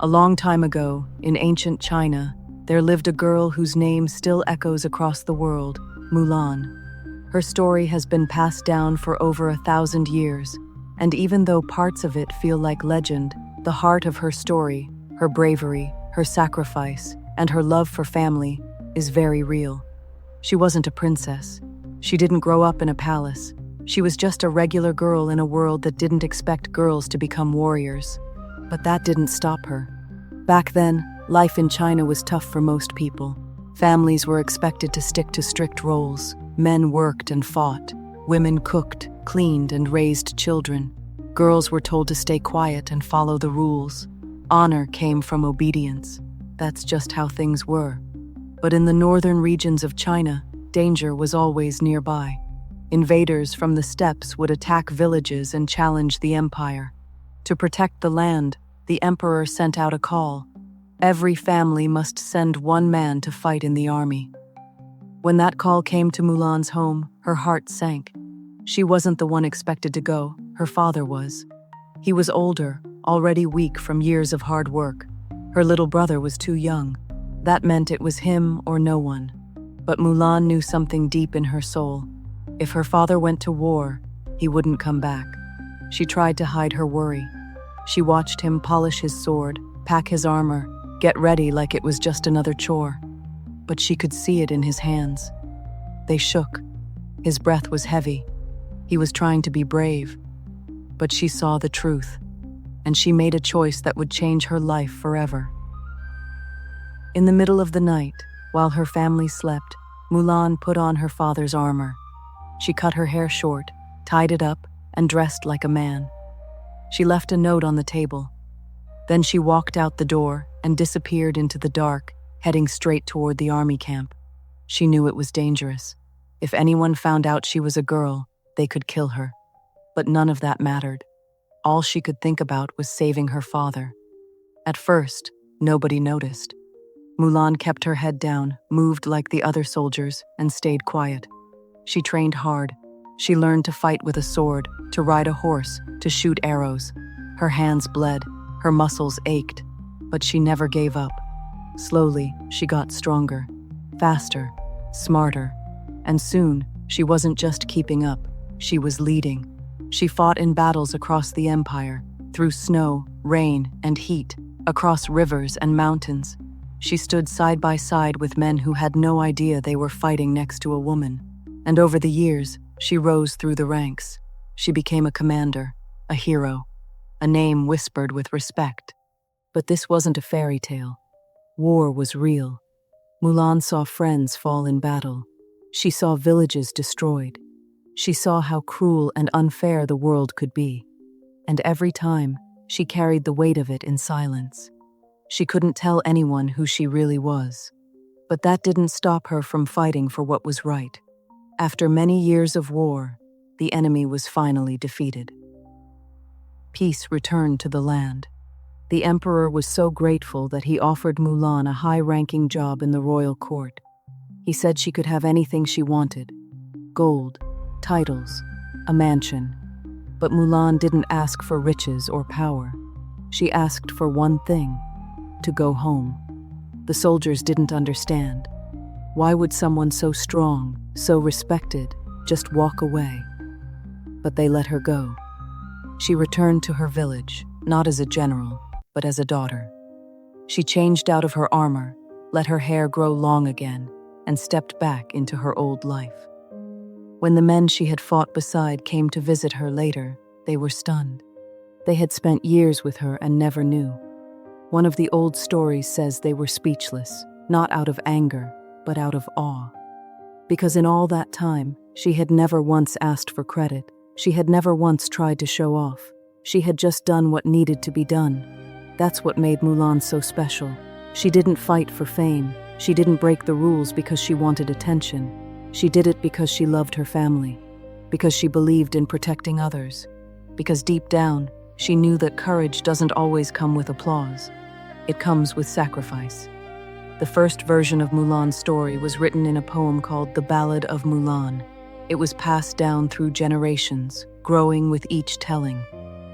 A long time ago, in ancient China, there lived a girl whose name still echoes across the world, Mulan. Her story has been passed down for over 1,000 years, and even though parts of it feel like legend, the heart of her story, her bravery, her sacrifice, and her love for family is very real. She wasn't a princess. She didn't grow up in a palace. She was just a regular girl in a world that didn't expect girls to become warriors. But that didn't stop her. Back then, life in China was tough for most people. Families were expected to stick to strict roles. Men worked and fought. Women cooked, cleaned, and raised children. Girls were told to stay quiet and follow the rules. Honor came from obedience. That's just how things were. But in the northern regions of China, danger was always nearby. Invaders from the steppes would attack villages and challenge the empire. To protect the land, the emperor sent out a call. Every family must send one man to fight in the army. When that call came to Mulan's home, her heart sank. She wasn't the one expected to go, her father was. He was older, already weak from years of hard work. Her little brother was too young. That meant it was him or no one. But Mulan knew something deep in her soul. If her father went to war, he wouldn't come back. She tried to hide her worry. She watched him polish his sword, pack his armor, get ready like it was just another chore. But she could see it in his hands. They shook. His breath was heavy. He was trying to be brave. But she saw the truth, and she made a choice that would change her life forever. In the middle of the night, while her family slept, Mulan put on her father's armor. She cut her hair short, tied it up, and dressed like a man. She left a note on the table. Then she walked out the door and disappeared into the dark, heading straight toward the army camp. She knew it was dangerous. If anyone found out she was a girl, they could kill her. But none of that mattered. All she could think about was saving her father. At first, nobody noticed. Mulan kept her head down, moved like the other soldiers, and stayed quiet. She trained hard. She learned to fight with a sword, to ride a horse, to shoot arrows. Her hands bled, her muscles ached, but she never gave up. Slowly, she got stronger, faster, smarter, and soon, she wasn't just keeping up, she was leading. She fought in battles across the empire, through snow, rain, and heat, across rivers and mountains. She stood side by side with men who had no idea they were fighting next to a woman. And over the years, she rose through the ranks. She became a commander, a hero, a name whispered with respect. But this wasn't a fairy tale. War was real. Mulan saw friends fall in battle. She saw villages destroyed. She saw how cruel and unfair the world could be. And every time, she carried the weight of it in silence. She couldn't tell anyone who she really was. But that didn't stop her from fighting for what was right. After many years of war, the enemy was finally defeated. Peace returned to the land. The emperor was so grateful that he offered Mulan a high-ranking job in the royal court. He said she could have anything she wanted: gold, titles, a mansion. But Mulan didn't ask for riches or power. She asked for one thing: to go home. The soldiers didn't understand. Why would someone so strong, so respected, just walk away? But they let her go. She returned to her village, not as a general, but as a daughter. She changed out of her armor, let her hair grow long again, and stepped back into her old life. When the men she had fought beside came to visit her later, they were stunned. They had spent years with her and never knew. One of the old stories says they were speechless, not out of anger, but out of awe. Because in all that time, she had never once asked for credit. She had never once tried to show off. She had just done what needed to be done. That's what made Mulan so special. She didn't fight for fame. She didn't break the rules because she wanted attention. She did it because she loved her family, because she believed in protecting others, because deep down, she knew that courage doesn't always come with applause. It comes with sacrifice. The first version of Mulan's story was written in a poem called The Ballad of Mulan. It was passed down through generations, growing with each telling.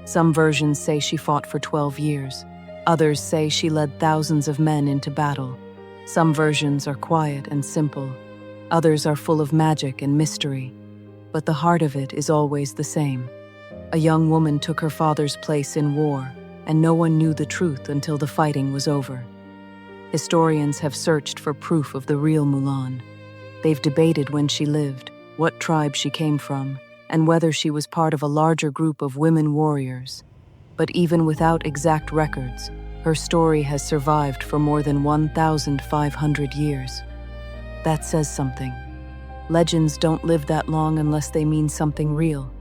Some versions say she fought for 12 years. Others say she led thousands of men into battle. Some versions are quiet and simple. Others are full of magic and mystery. But the heart of it is always the same. A young woman took her father's place in war, and no one knew the truth until the fighting was over. Historians have searched for proof of the real Mulan. They've debated when she lived, what tribe she came from, and whether she was part of a larger group of women warriors. But even without exact records, her story has survived for more than 1,500 years. That says something. Legends don't live that long unless they mean something real.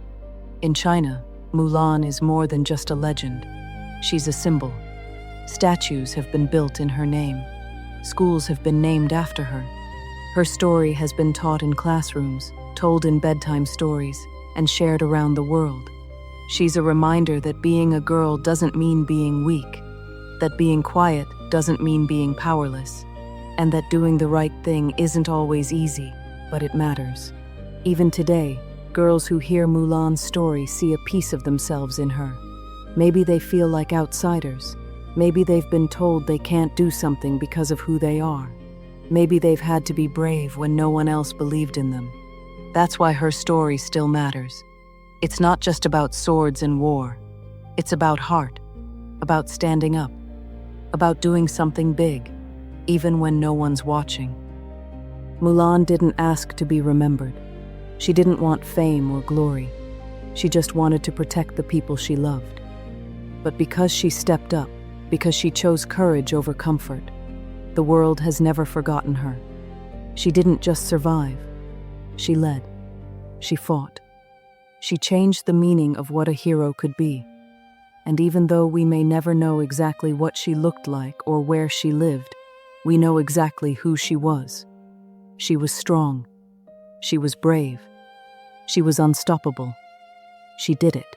In China, Mulan is more than just a legend. She's a symbol. Statues have been built in her name. Schools have been named after her. Her story has been taught in classrooms, told in bedtime stories, and shared around the world. She's a reminder that being a girl doesn't mean being weak, that being quiet doesn't mean being powerless, and that doing the right thing isn't always easy, but it matters. Even today, girls who hear Mulan's story see a piece of themselves in her. Maybe they feel like outsiders. Maybe they've been told they can't do something because of who they are. Maybe they've had to be brave when no one else believed in them. That's why her story still matters. It's not just about swords and war. It's about heart, about standing up, about doing something big, even when no one's watching. Mulan didn't ask to be remembered. She didn't want fame or glory. She just wanted to protect the people she loved. But because she stepped up, because she chose courage over comfort, the world has never forgotten her. She didn't just survive. She led. She fought. She changed the meaning of what a hero could be. And even though we may never know exactly what she looked like or where she lived, we know exactly who she was. She was strong. She was brave. She was unstoppable. She did it.